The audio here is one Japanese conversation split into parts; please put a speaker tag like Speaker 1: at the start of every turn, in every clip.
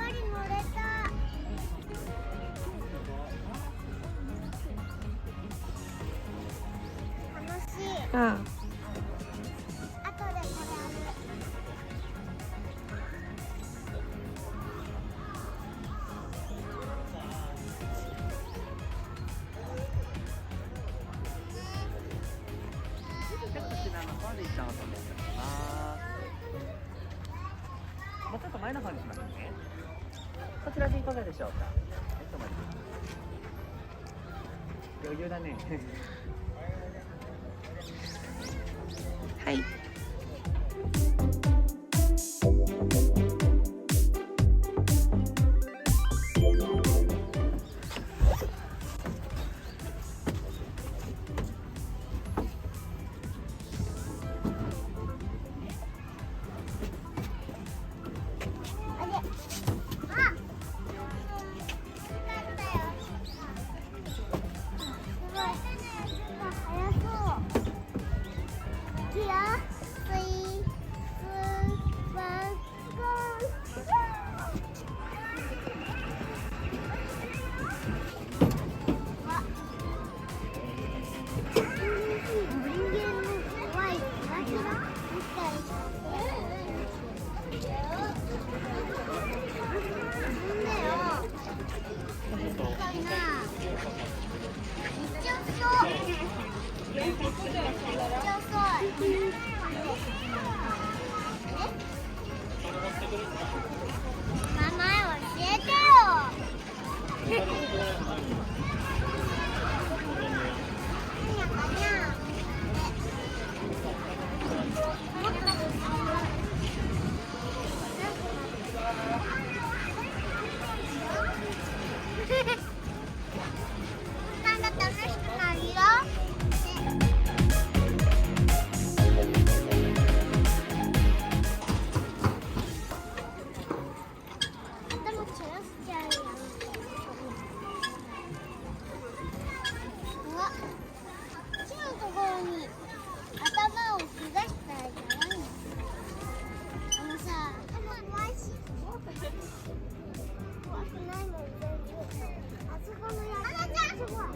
Speaker 1: ぱり乗れた。楽しい。
Speaker 2: うん。
Speaker 1: 後でこれある。
Speaker 3: こちらの方で一旦お止めいたします。もうちょっと前の方にしますね。こちらでいかがでしょうか。はい、止まります。余裕だね。
Speaker 2: はい。
Speaker 1: あれ。あ。早そう。いくよ。スイスワンゴ人間の怖いキラキラみたいな。名前教えてよ。なんか楽しくなるよ。頭切らしちゃうよ。うわ、木のところに頭を下したらいけないの。あのさ、怖いし。怖くないもん全然。あそこのやつ。あなた。すごい。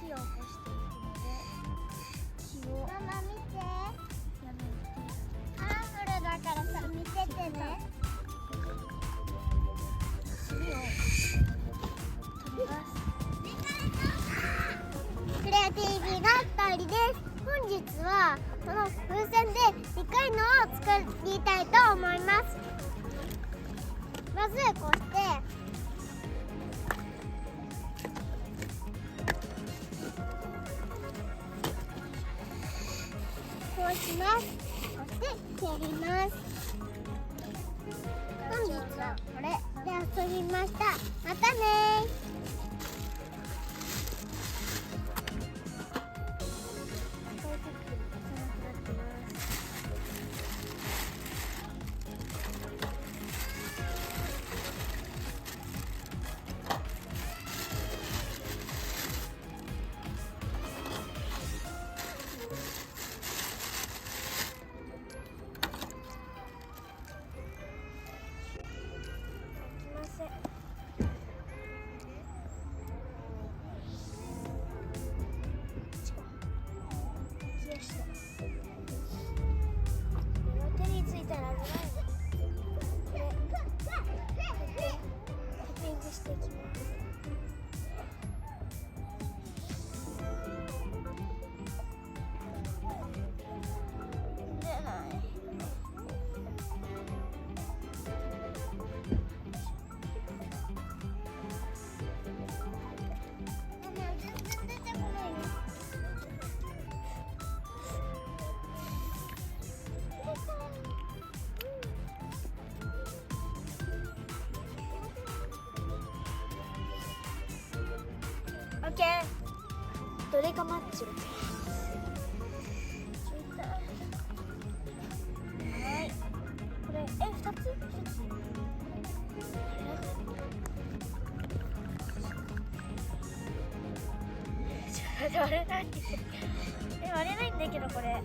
Speaker 1: 火を起こしていくので、火を。ママ見て。やめて。カラフルだからさ、見ててね。火を取ります。クレア TV が2人です。本日はこの風船ででかいのを作りたいと思います。まずこうしてこうします。そして蹴ります。本日はこれで遊びました。またねー。オッケー。どれかマッチをつけます。はい。これ2つ？割れない。割れないんだけどこれ。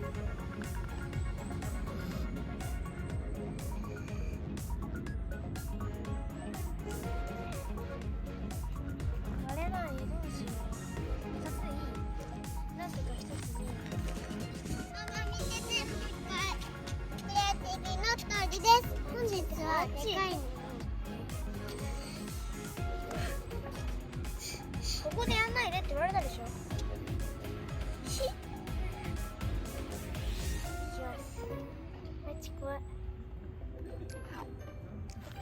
Speaker 1: 割れない。どうしよう。2ついい。なんとか1つに。ママ見てて、クリエイティビの通りです。本日はでかいの。ここでやんないでって言われたでしょ。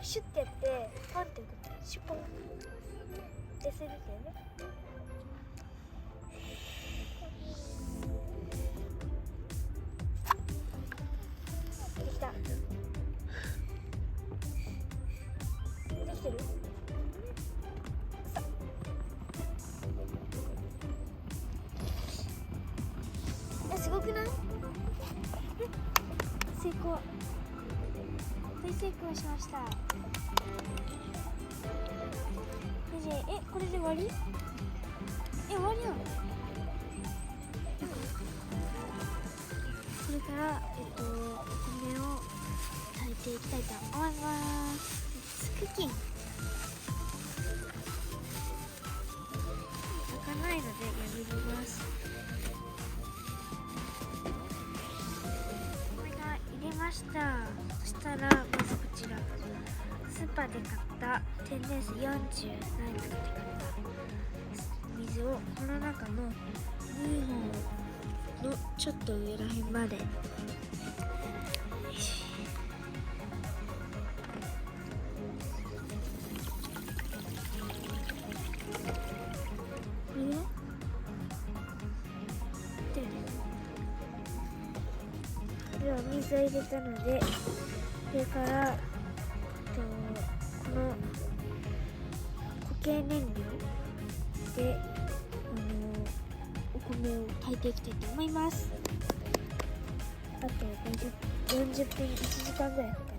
Speaker 1: シュッてやってパンって送ってシュポンってそれですよね。できた。できてる？すごくない？成功。大成功しました。これで終わり？終わりやん。これからお米を炊いていきたいと思います。クッキング。炊かないのでやめます。これが入れました。そしたらまずこちらスーパーで買った天然水40何円で買った水をこの中の2本のちょっと上らへんまでこれでは水を入れたのでそれからこの固形燃料でお米を炊いていきたいと思います。あと40分1時間ぐらいかかる。